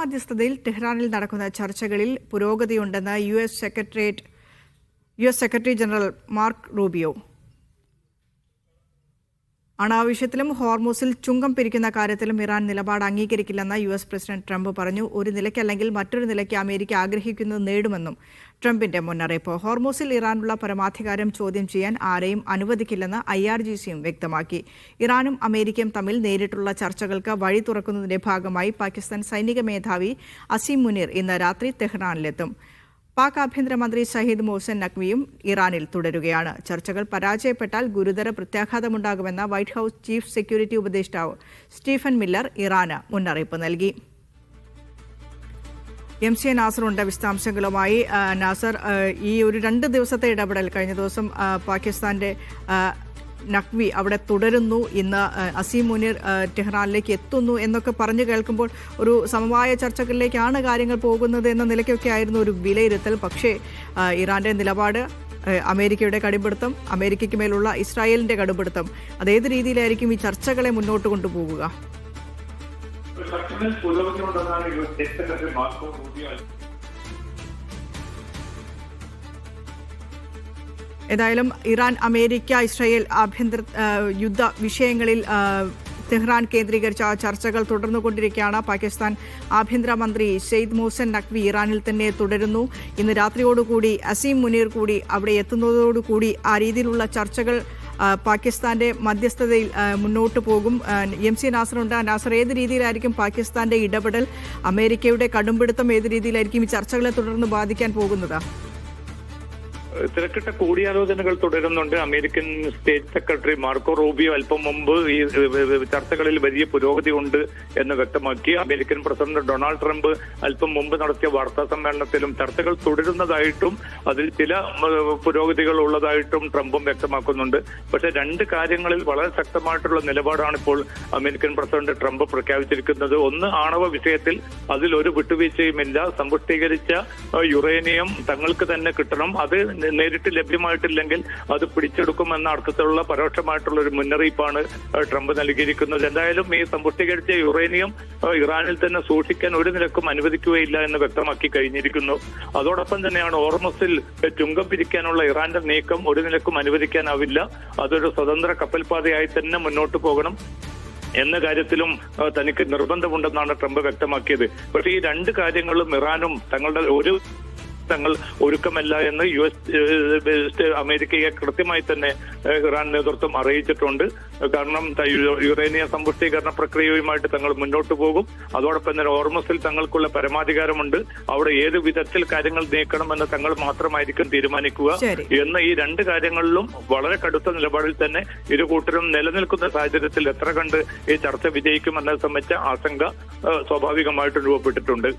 മധ്യസ്ഥതയിൽ ടെഹ്റാനിൽ നടക്കുന്ന ചർച്ചകളിൽ പുരോഗതിയുണ്ടെന്ന് U S secretary general Mark Rubio. അണാവശ്യത്തിലും ഹോർമൂസിൽ ചുങ്കം പിരിക്കുന്ന കാര്യത്തിലും ഇറാൻ നിലപാട് അംഗീകരിക്കില്ലെന്ന് US പ്രസിഡന്റ് ട്രംപ് പറഞ്ഞു. ഒരു നിലയ്ക്കല്ലെങ്കിൽ മറ്റൊരു നിലയ്ക്ക് അമേരിക്ക ആഗ്രഹിക്കുന്നത് നേടുമെന്നും ട്രംപിന്റെ മുന്നറിയിപ്പ്. ഹോർമൂസിൽ ഇറാനുള്ള പരമാധികാരം ചോദ്യം ചെയ്യാൻ ആരെയും അനുവദിക്കില്ലെന്ന് IRGCയും വ്യക്തമാക്കി. ഇറാനും അമേരിക്കയും തമ്മിൽ നേരിട്ടുള്ള ചർച്ചകൾക്ക് വഴി തുറക്കുന്നതിന്റെ ഭാഗമായി പാകിസ്ഥാൻ സൈനിക മേധാവി അസീം മുനീർ ഇന്ന് രാത്രി തെഹ്റാനിലെത്തും. പാക് ആഭ്യന്തരമന്ത്രി ഷഹീദ് മൊഹ്സൻ നഖ്വിയും ഇറാനിൽ തുടരുകയാണ്. ചർച്ചകൾ പരാജയപ്പെട്ടാൽ ഗുരുതര പ്രത്യാഘാതമുണ്ടാകുമെന്ന വൈറ്റ് ഹൌസ് ചീഫ് സെക്യൂരിറ്റി ഉപദേഷ്ടാവ് സ്റ്റീഫൻ മില്ലർ ഇറാന് മുന്നറിയിപ്പ് നൽകി. MC നാസറുണ്ട് വിശദാംശങ്ങളുമായി. നാസർ, ഈ ഒരു 2 ദിവസത്തെ ഇടപെടൽ, കഴിഞ്ഞ ദിവസം പാകിസ്ഥാന്റെ നഖ്വി അവിടെ തുടരുന്നു, ഇന്ന് അസീം മുനീർ ടെഹ്റാനിലേക്ക് എത്തുന്നു എന്നൊക്കെ പറഞ്ഞു കേൾക്കുമ്പോൾ ഒരു സമവായ ചർച്ചകളിലേക്കാണ് കാര്യങ്ങൾ പോകുന്നത് എന്ന നിലയ്ക്കൊക്കെ ആയിരുന്നു ഒരു വിലയിരുത്തൽ. പക്ഷേ ഇറാന്റെ നിലപാട്, അമേരിക്കയുടെ കടുംപിടുത്തം, അമേരിക്കയ്ക്ക് മേലുള്ള ഇസ്രായേലിന്റെ കടുംപിടുത്തം, അതേത് രീതിയിലായിരിക്കും ഈ ചർച്ചകളെ മുന്നോട്ട് കൊണ്ടുപോകുക? ഏതായാലും ഇറാൻ, അമേരിക്ക, ഇസ്രായേൽ ആഭ്യന്തര യുദ്ധ വിഷയങ്ങളിൽ തെഹ്റാൻ കേന്ദ്രീകരിച്ച ചർച്ചകൾ തുടർന്നുകൊണ്ടിരിക്കുകയാണ്. പാകിസ്ഥാൻ ആഭ്യന്തരമന്ത്രി ഷെയ്ഖ് മൊഹ്സൻ നഖ്വി ഇറാനിൽ തന്നെ തുടരുന്നു. ഇന്ന് രാത്രിയോടുകൂടി അസീം മുനീർ കൂടി അവിടെ എത്തുന്നതോടുകൂടി ആ രീതിയിലുള്ള ചർച്ചകൾ പാകിസ്ഥാന്റെ മധ്യസ്ഥതയിൽ മുന്നോട്ട് പോകും. MC നാസറുണ്ട്. നാസർ, ഏത് രീതിയിലായിരിക്കും പാകിസ്ഥാന്റെ ഇടപെടൽ, അമേരിക്കയുടെ കടുംപിടുത്തം ഏത് രീതിയിലായിരിക്കും ഈ ചർച്ചകളെ തുടർന്ന് ബാധിക്കാൻ പോകുന്നത്? തിരക്കിട്ട കൂടിയാലോചനകൾ തുടരുന്നുണ്ട്. American state secretary Marco Rubio അല്പം മുമ്പ് ഈ ചർച്ചകളിൽ വലിയ പുരോഗതി ഉണ്ട് എന്ന് വ്യക്തമാക്കി. അമേരിക്കൻ പ്രസിഡന്റ് ഡൊണാൾഡ് ട്രംപ് അല്പം മുമ്പ് നടത്തിയ വാർത്താ സമ്മേളനത്തിലും ചർച്ചകൾ തുടരുന്നതായിട്ടും അതിൽ ചില പുരോഗതികൾ ഉള്ളതായിട്ടും ട്രംപും വ്യക്തമാക്കുന്നുണ്ട്. പക്ഷേ 2 കാര്യങ്ങളിൽ വളരെ ശക്തമായിട്ടുള്ള നിലപാടാണ് ഇപ്പോൾ അമേരിക്കൻ പ്രസിഡന്റ് ട്രംപ് പ്രഖ്യാപിച്ചിരിക്കുന്നത്. ഒന്ന്, ആണവ വിഷയത്തിൽ അതിലൊരു വിട്ടുവീഴ്ചയുമില്ല. സമ്പുഷ്ടീകരിച്ച യുറേനിയം തങ്ങൾക്ക് തന്നെ കിട്ടണം, അത് നേരിട്ട് ലഭ്യമായിട്ടില്ലെങ്കിൽ അത് പിടിച്ചെടുക്കുമെന്ന അർത്ഥത്തിലുള്ള പരോക്ഷമായിട്ടുള്ള ഒരു മുന്നറിയിപ്പാണ് ട്രംപ് നൽകിയിരിക്കുന്നത്. എന്തായാലും ഈ സമ്പുഷ്ടീകരിച്ച യുറേനിയം ഇറാനിൽ തന്നെ സൂക്ഷിക്കാൻ ഒരു നിലക്കും അനുവദിക്കുകയില്ല എന്ന് വ്യക്തമാക്കി കഴിഞ്ഞിരിക്കുന്നു. അതോടൊപ്പം തന്നെയാണ് ഹോർമസിൽ ചുങ്കം പിരിക്കാനുള്ള ഇറാന്റെ നീക്കം ഒരു നിലക്കും അനുവദിക്കാനാവില്ല. അതൊരു സ്വതന്ത്ര കപ്പൽപാതയായി തന്നെ മുന്നോട്ട് പോകണം എന്ന കാര്യത്തിലും തനിക്ക് നിർബന്ധമുണ്ടെന്നാണ് ട്രംപ് വ്യക്തമാക്കിയത്. പക്ഷേ ഈ 2 കാര്യങ്ങളും ഇറാനും തങ്ങളുടെ തങ്ങൾ ഒരുക്കമല്ല എന്ന് അമേരിക്കയെ കൃത്യമായി തന്നെ ഇറാൻ നേതൃത്വം അറിയിച്ചിട്ടുണ്ട്. കാരണം യുറേനിയം സമ്പുഷ്ടീകരണ പ്രക്രിയയുമായിട്ട് തങ്ങൾ മുന്നോട്ട് പോകും. അതോടൊപ്പം തന്നെ ഹോർമസിൽ തങ്ങൾക്കുള്ള പരമാധികാരമുണ്ട്. അവിടെ ഏത് വിധത്തിൽ കാര്യങ്ങൾ നീക്കണമെന്ന് തങ്ങൾ മാത്രമായിരിക്കും തീരുമാനിക്കുക എന്ന് ഈ 2 കാര്യങ്ങളിലും വളരെ കടുത്ത നിലപാടിൽ തന്നെ ഇരു കൂട്ടരും നിലനിൽക്കുന്ന സാഹചര്യത്തിൽ എത്ര കണ്ട് ഈ ചർച്ച വിജയിക്കുമെന്നത് സംബന്ധിച്ച ആശങ്ക സ്വാഭാവികമായിട്ടും രൂപപ്പെട്ടിട്ടുണ്ട്.